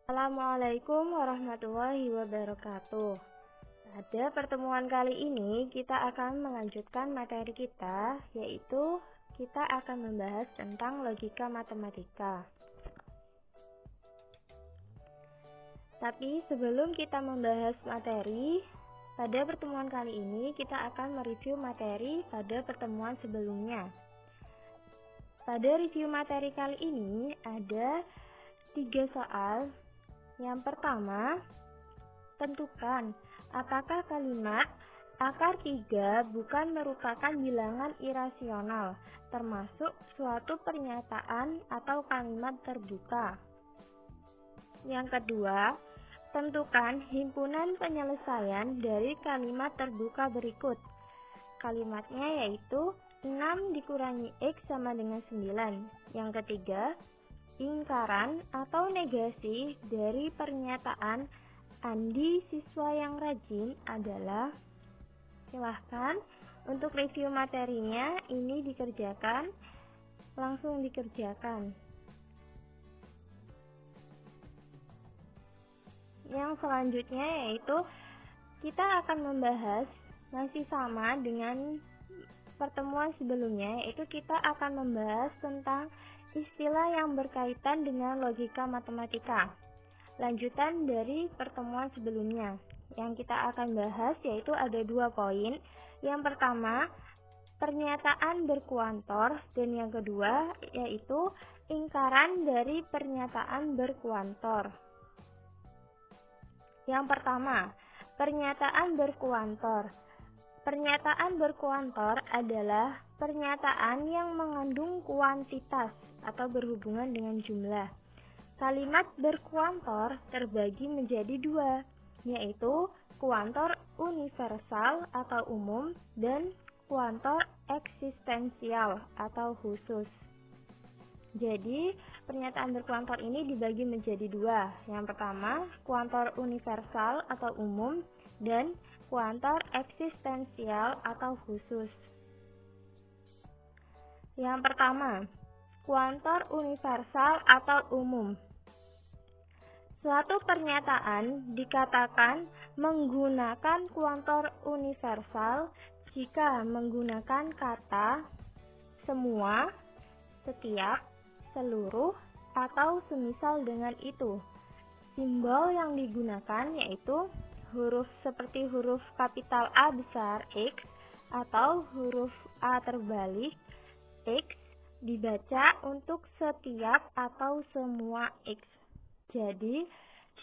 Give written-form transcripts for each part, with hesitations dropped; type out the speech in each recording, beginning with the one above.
Assalamualaikum warahmatullahi wabarakatuh. Pada pertemuan kali ini kita akan melanjutkan materi kita, yaitu kita akan membahas tentang logika matematika. Tapi sebelum kita membahas materi, pada pertemuan kali ini kita akan mereview materi pada pertemuan sebelumnya. Pada review materi kali ini ada 3 soal. Yang pertama, tentukan apakah kalimat akar 3 bukan merupakan bilangan irasional, termasuk suatu pernyataan atau kalimat terbuka. Yang kedua, tentukan himpunan penyelesaian dari kalimat terbuka berikut. Kalimatnya yaitu 6 dikurangi X sama dengan 9. Yang ketiga, ingkaran atau negasi dari pernyataan Andi siswa yang rajin adalah. Silahkan untuk review materinya ini dikerjakan, langsung dikerjakan. Yang selanjutnya yaitu kita akan membahas masih sama dengan pertemuan sebelumnya, yaitu kita akan membahas tentang istilah yang berkaitan dengan logika matematika. Lanjutan dari pertemuan sebelumnya. Yang kita akan bahas yaitu ada 2 poin. Yang pertama, pernyataan berkuantor, dan yang kedua yaitu ingkaran dari pernyataan berkuantor. Yang pertama, pernyataan berkuantor. Pernyataan berkuantor adalah pernyataan yang mengandung kuantitas atau berhubungan dengan jumlah. Kalimat berkuantor terbagi menjadi 2, yaitu kuantor universal atau umum dan kuantor eksistensial atau khusus. Jadi, pernyataan berkuantor ini dibagi menjadi 2. Yang pertama, kuantor universal atau umum dan kuantor eksistensial atau khusus. Yang pertama, kuantor universal atau umum. Suatu pernyataan dikatakan menggunakan kuantor universal jika menggunakan kata semua, setiap, seluruh, atau semisal dengan itu. Simbol yang digunakan yaitu huruf seperti huruf kapital A besar X atau huruf A terbalik X dibaca untuk setiap atau semua X. Jadi,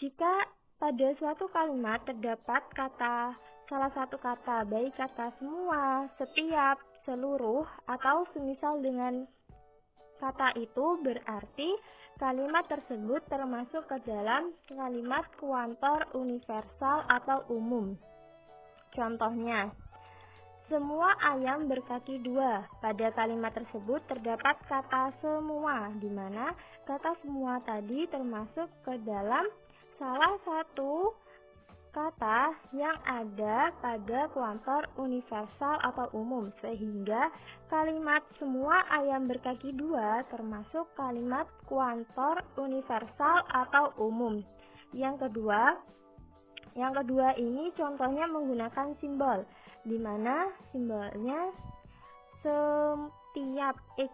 jika pada suatu kalimat terdapat salah satu kata, baik kata semua, setiap, seluruh, atau semisal dengan kata itu, berarti kalimat tersebut termasuk ke dalam kalimat kuantor universal atau umum. Contohnya, semua ayam berkaki 2. Pada kalimat tersebut terdapat kata semua, di mana kata semua tadi termasuk ke dalam salah satu kata yang ada pada kuantor universal atau umum, sehingga kalimat semua ayam berkaki 2 termasuk kalimat kuantor universal atau umum. Yang kedua ini contohnya menggunakan simbol, di mana simbolnya setiap X.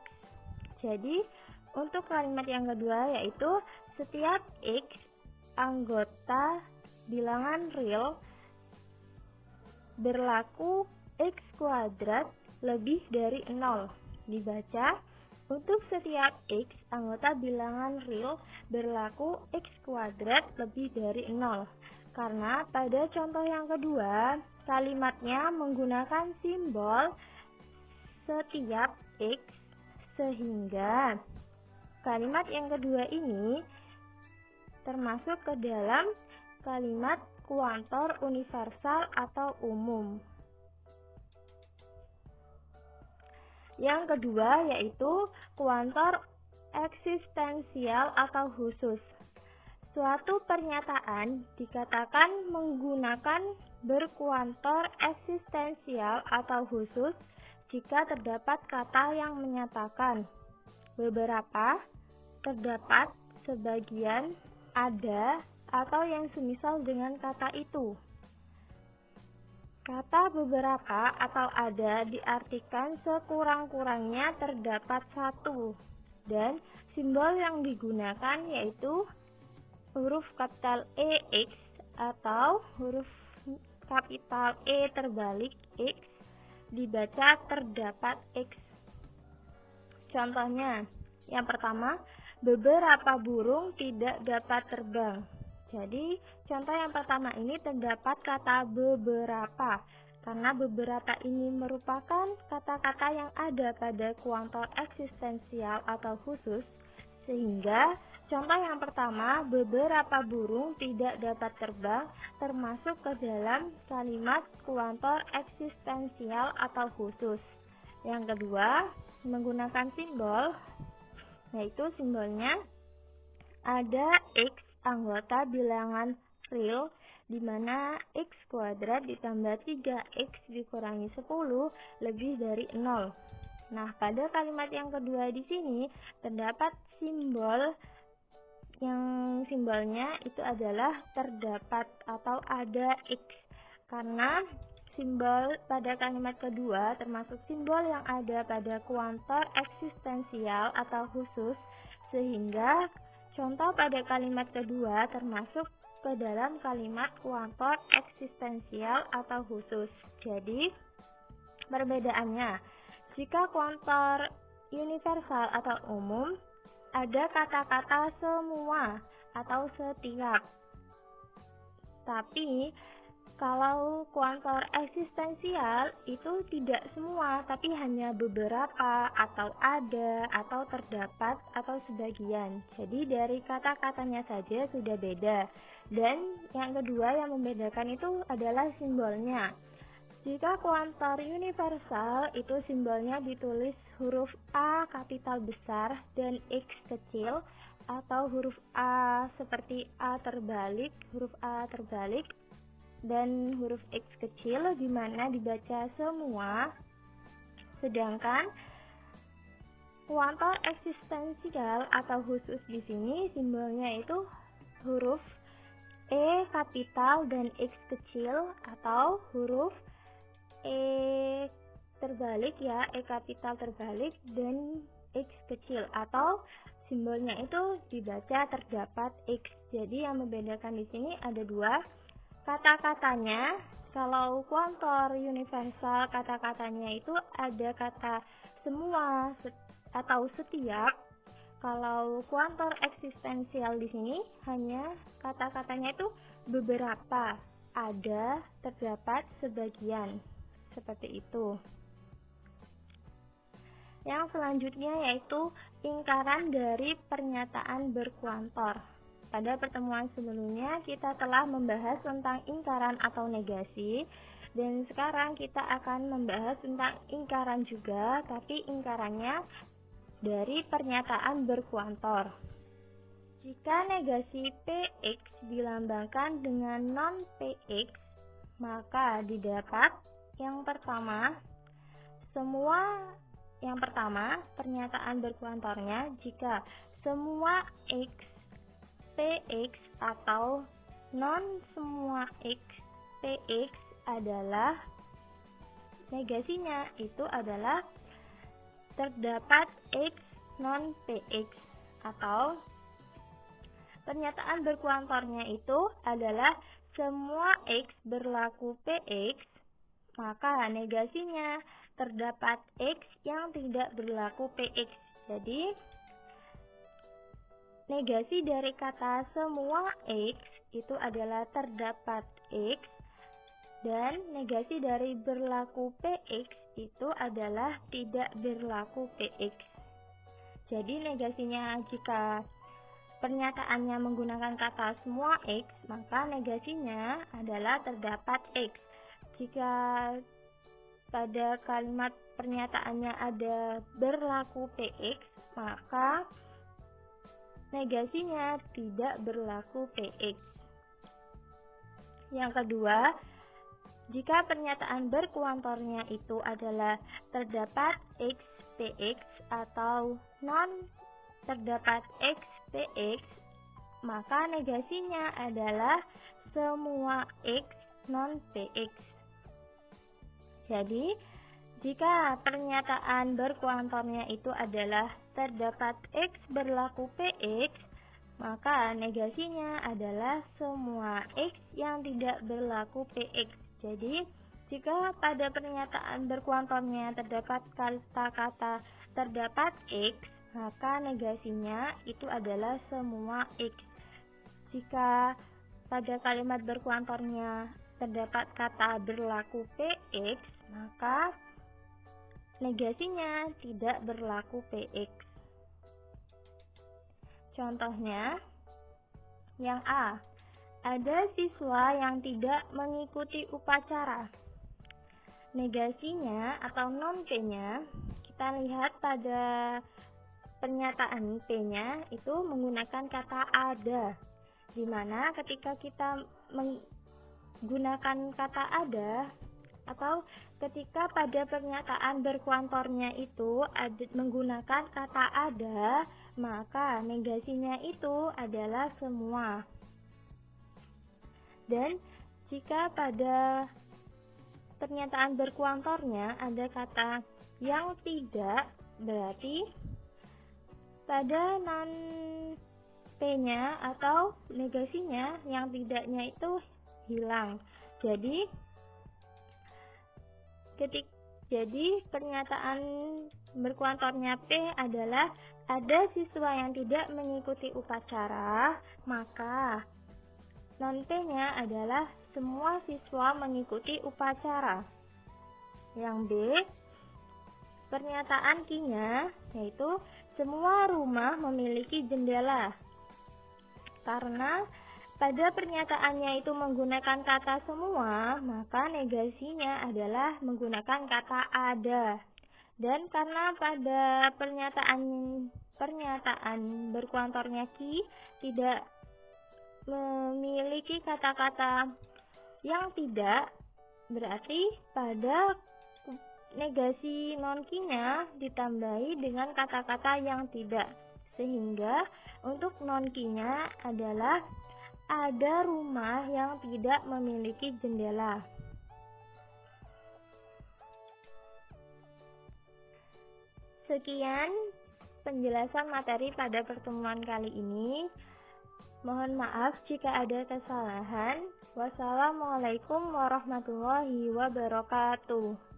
Jadi, untuk kalimat yang kedua yaitu setiap X anggota bilangan real berlaku X kuadrat lebih dari 0. Dibaca, untuk setiap X anggota bilangan real berlaku X kuadrat lebih dari 0. Karena pada contoh yang kedua, kalimatnya menggunakan simbol setiap X, sehingga kalimat yang kedua ini termasuk ke dalam kalimat kuantor universal atau umum. Yang kedua yaitu kuantor eksistensial atau khusus. Suatu pernyataan dikatakan menggunakan berkuantor eksistensial atau khusus jika terdapat kata yang menyatakan beberapa, terdapat sebagian, ada, atau yang semisal dengan kata itu. Kata beberapa atau ada diartikan sekurang-kurangnya terdapat satu, dan simbol yang digunakan yaitu huruf kapital EX atau huruf kapital E terbalik X dibaca terdapat X. Contohnya, yang pertama, beberapa burung tidak dapat terbang. Jadi, contoh yang pertama ini terdapat kata beberapa, karena beberapa ini merupakan kata-kata yang ada pada kuantor eksistensial atau khusus, sehingga contoh yang pertama, beberapa burung tidak dapat terbang, termasuk ke dalam kalimat kuantor eksistensial atau khusus. Yang kedua, menggunakan simbol, yaitu simbolnya ada X anggota bilangan real, di mana X kuadrat ditambah 3X dikurangi 10 lebih dari 0. Nah, pada kalimat yang kedua di sini terdapat simbol yang simbolnya itu adalah terdapat atau ada X, karena simbol pada kalimat kedua termasuk simbol yang ada pada kuantor eksistensial atau khusus, sehingga contoh pada kalimat kedua termasuk ke dalam kalimat kuantor eksistensial atau khusus. Jadi, perbedaannya, jika kuantor universal atau umum, ada kata-kata semua atau setiap. Tapi, kalau kuantor eksistensial itu tidak semua, tapi hanya beberapa, atau ada, atau terdapat, atau sebagian. Jadi dari kata-katanya saja sudah beda. Dan yang kedua yang membedakan itu adalah simbolnya. Jika kuantor universal itu simbolnya ditulis huruf A kapital besar dan X kecil, atau huruf A seperti A terbalik, huruf A terbalik, dan huruf X kecil di mana dibaca semua. Sedangkan kuantor eksistensial atau khusus di sini simbolnya itu huruf E kapital dan X kecil, atau huruf E terbalik ya, E kapital terbalik dan X kecil, atau simbolnya itu dibaca terdapat X. Jadi yang membedakan di sini ada dua. Kata-katanya, kalau kuantor universal kata-katanya itu ada kata semua atau setiap. Kalau kuantor eksistensial di sini hanya kata-katanya itu beberapa, ada, terdapat, sebagian. Seperti itu. Yang selanjutnya yaitu ingkaran dari pernyataan berkuantor. Pada pertemuan sebelumnya kita telah membahas tentang ingkaran atau negasi, dan sekarang kita akan membahas tentang ingkaran juga, tapi ingkarannya dari pernyataan berkuantor. Jika negasi PX dilambangkan dengan non-PX, maka didapat yang pertama, pernyataan berkuantornya jika semua X PX atau non semua X PX adalah, negasinya itu adalah terdapat X non PX, atau pernyataan berkuantornya itu adalah semua X berlaku PX, maka negasinya terdapat X yang tidak berlaku PX. Jadi negasi dari kata semua X itu adalah terdapat X, dan negasi dari berlaku PX itu adalah tidak berlaku PX. Jadi negasinya jika pernyataannya menggunakan kata semua X, maka negasinya adalah terdapat X. Jika pada kalimat pernyataannya ada berlaku PX, maka negasinya tidak berlaku PX. Yang kedua, jika pernyataan berkuantornya itu adalah terdapat X PX atau non terdapat X PX, maka negasinya adalah semua X non-PX. Jadi, jika pernyataan berkuantornya itu adalah terdapat X berlaku PX, maka negasinya adalah semua X yang tidak berlaku PX. Jadi, jika pada pernyataan berkuantornya terdapat kata-kata terdapat X, maka negasinya itu adalah semua X. Jika pada kalimat berkuantornya terdapat kata berlaku PX, maka negasinya tidak berlaku PX. Contohnya, yang A, ada siswa yang tidak mengikuti upacara. Negasinya atau non-P-nya, kita lihat pada pernyataan P-nya itu menggunakan kata ada, di mana ketika kita menggunakan kata ada atau ketika pada pernyataan berkuantornya itu menggunakan kata ada, maka negasinya itu adalah semua. Dan jika pada pernyataan berkuantornya ada kata yang tidak, berarti pada non P-nya atau negasinya yang tidaknya itu hilang. Jadi pernyataan berkuantornya P adalah ada siswa yang tidak mengikuti upacara, maka non P-nya adalah semua siswa mengikuti upacara. Yang B, pernyataan Q-nya yaitu semua rumah memiliki jendela. Karena pada pernyataannya itu menggunakan kata semua, maka negasinya adalah menggunakan kata ada. Dan karena pada pernyataan berkuantornya Q tidak memiliki kata-kata yang tidak, berarti pada negasi non-Q-nya ditambahi dengan kata-kata yang tidak. Sehingga untuk non-Q-nya adalah ada rumah yang tidak memiliki jendela. Sekian penjelasan materi pada pertemuan kali ini. Mohon maaf jika ada kesalahan. Wassalamualaikum warahmatullahi wabarakatuh.